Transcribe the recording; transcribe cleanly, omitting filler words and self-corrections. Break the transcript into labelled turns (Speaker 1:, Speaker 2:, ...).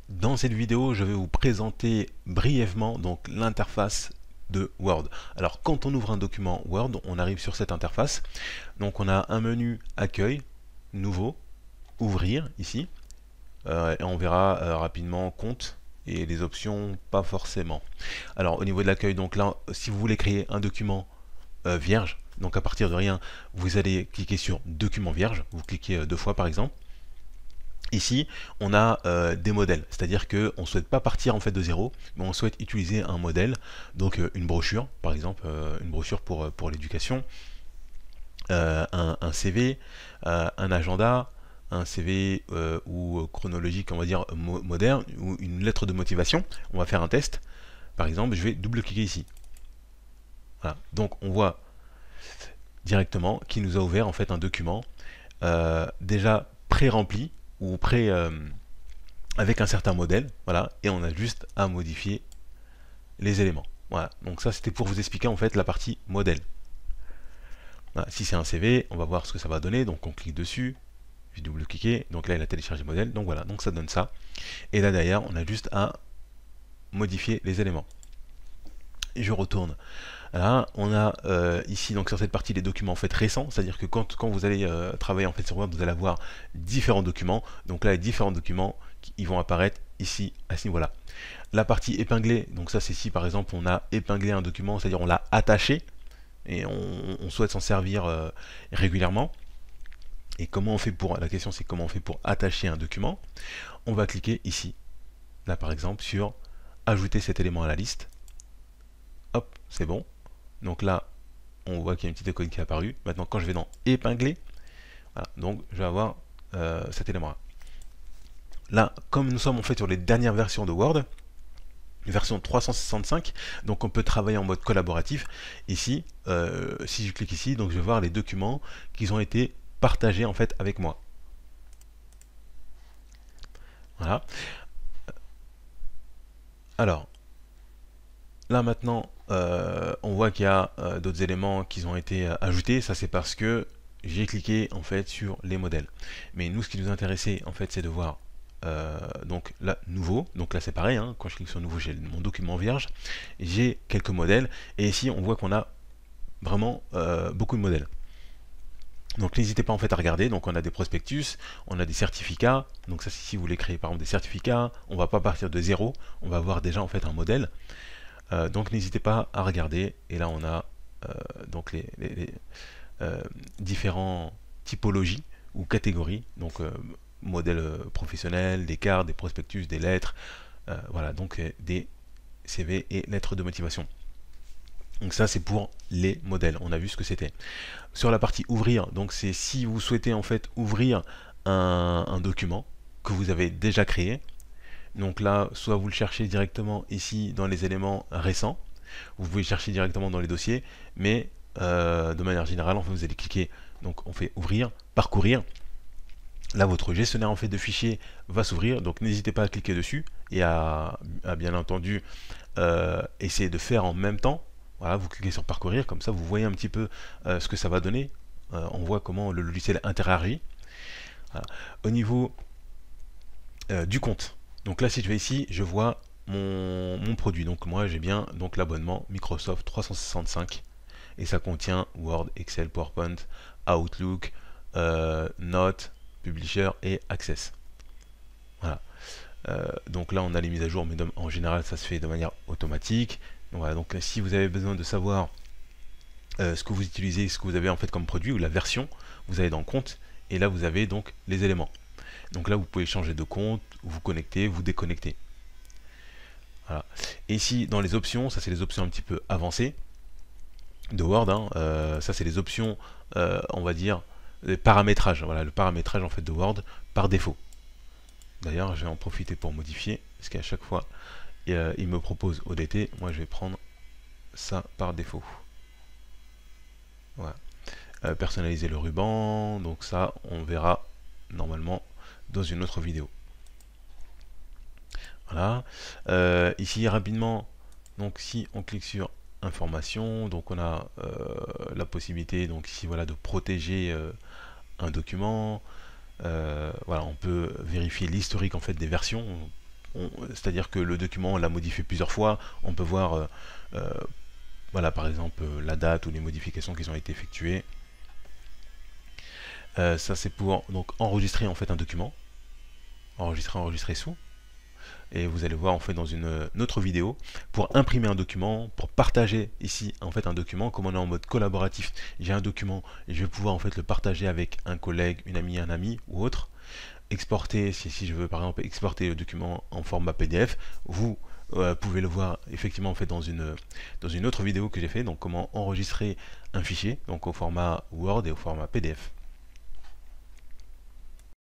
Speaker 1: Dans cette vidéo, je vais vous présenter brièvement donc l'interface de Word. Alors quand on ouvre un document Word, on arrive sur cette interface. Donc on a un menu accueil, nouveau, ouvrir ici, et on verra rapidement compte et les options pas forcément. Alors au niveau de l'accueil, donc là, si vous voulez créer un document vierge, donc à partir de rien, vous allez cliquer sur document vierge, vous cliquez deux fois par exemple. Ici, on a des modèles, c'est-à-dire qu'on ne souhaite pas partir en fait de zéro, mais on souhaite utiliser un modèle, donc une brochure, par exemple, une brochure pour l'éducation, un CV, un agenda, un CV ou chronologique, on va dire moderne, ou une lettre de motivation. On va faire un test. Par exemple, je vais double-cliquer ici. Voilà. Donc on voit directement qu'il nous a ouvert en fait un document déjà pré-rempli ou pré avec un certain modèle, voilà, et on a juste à modifier les éléments. Voilà, donc ça c'était pour vous expliquer en fait la partie modèle. Voilà. Si c'est un CV, on va voir ce que ça va donner, donc on clique dessus, je vais double-cliquer, donc là il a téléchargé le modèle, donc voilà, donc ça donne ça. Et là derrière, on a juste à modifier les éléments. Et je retourne. Là, on a ici donc sur cette partie les documents en fait récents, c'est-à-dire que quand vous allez travailler en fait sur Word, vous allez avoir différents documents. Donc là, les différents documents ils vont apparaître ici à ce niveau-là. La partie épinglée, donc ça c'est si par exemple on a épinglé un document, c'est-à-dire on l'a attaché et on souhaite s'en servir régulièrement. Et comment on fait pour, la question c'est comment on fait pour attacher un document. On va cliquer ici, là par exemple sur ajouter cet élément à la liste. Hop, c'est bon. Donc là, on voit qu'il y a une petite icône qui est apparue. Maintenant, quand je vais dans épingler, voilà, donc je vais avoir cet élément-là. Là, comme nous sommes en fait sur les dernières versions de Word, version 365, donc on peut travailler en mode collaboratif. Ici, si je clique ici, donc je vais voir les documents qui ont été partagés en fait avec moi. Voilà. Alors, là maintenant, on voit qu'il y a d'autres éléments qui ont été ajoutés. Ça c'est parce que j'ai cliqué en fait sur les modèles. Mais nous, ce qui nous intéressait en fait, c'est de voir donc là nouveau. Donc là c'est pareil. Hein, quand je clique sur nouveau, j'ai mon document vierge. J'ai quelques modèles et ici on voit qu'on a vraiment beaucoup de modèles. Donc n'hésitez pas en fait à regarder. Donc on a des prospectus, on a des certificats. Donc ça, si vous voulez créer par exemple des certificats, on va pas partir de zéro. On va avoir déjà en fait un modèle. Donc n'hésitez pas à regarder. Et là on a donc les différentes typologies ou catégories. Donc modèles professionnels, des cartes, des prospectus, des lettres. Voilà, donc des CV et lettres de motivation. Donc ça c'est pour les modèles, on a vu ce que c'était. Sur la partie ouvrir, donc c'est si vous souhaitez en fait ouvrir un document que vous avez déjà créé. Donc là, soit vous le cherchez directement ici dans les éléments récents, vous pouvez chercher directement dans les dossiers, mais de manière générale, en fait, vous allez cliquer, donc on fait ouvrir, parcourir. Là, votre gestionnaire en fait de fichiers va s'ouvrir, donc n'hésitez pas à cliquer dessus et à bien entendu essayer de faire en même temps. Voilà, vous cliquez sur parcourir, comme ça vous voyez un petit peu ce que ça va donner. On voit comment le logiciel interagit. Voilà. Au niveau du compte, donc là si je vais ici, je vois mon produit. Donc moi j'ai bien donc l'abonnement Microsoft 365 et ça contient Word, Excel, PowerPoint, Outlook, Notes, Publisher et Access. Voilà. Donc là on a les mises à jour, mais en général ça se fait de manière automatique. Donc, voilà, donc si vous avez besoin de savoir ce que vous utilisez, ce que vous avez en fait comme produit ou la version, vous allez dans compte et là vous avez donc les éléments. Donc là vous pouvez changer de compte, vous connecter, vous déconnecter. Voilà. Et ici dans les options, ça c'est les options un petit peu avancées de Word. Hein. Ça c'est les options, on va dire, les paramétrages. Voilà, le paramétrage en fait de Word par défaut. D'ailleurs, je vais en profiter pour modifier, parce qu'à chaque fois, il me propose ODT. Moi, je vais prendre ça par défaut. Voilà. Personnaliser le ruban, donc ça, on verra normalement dans une autre vidéo. Voilà. Ici, rapidement, donc si on clique sur information, donc on a la possibilité, donc ici, voilà, de protéger un document. Voilà, on peut vérifier l'historique en fait des versions. C'est-à-dire que le document, on l'a modifié plusieurs fois, on peut voir, voilà, par exemple, la date ou les modifications qui ont été effectuées. Ça, c'est pour donc enregistrer en fait un document, enregistrer sous. Et vous allez voir en fait dans une autre vidéo pour imprimer un document, pour partager ici en fait un document, comme on est en mode collaboratif, j'ai un document et je vais pouvoir en fait le partager avec un collègue, une amie, un ami ou autre. Exporter, si je veux par exemple exporter le document en format PDF, vous pouvez le voir effectivement en fait dans une autre vidéo que j'ai fait, donc comment enregistrer un fichier donc au format Word et au format PDF.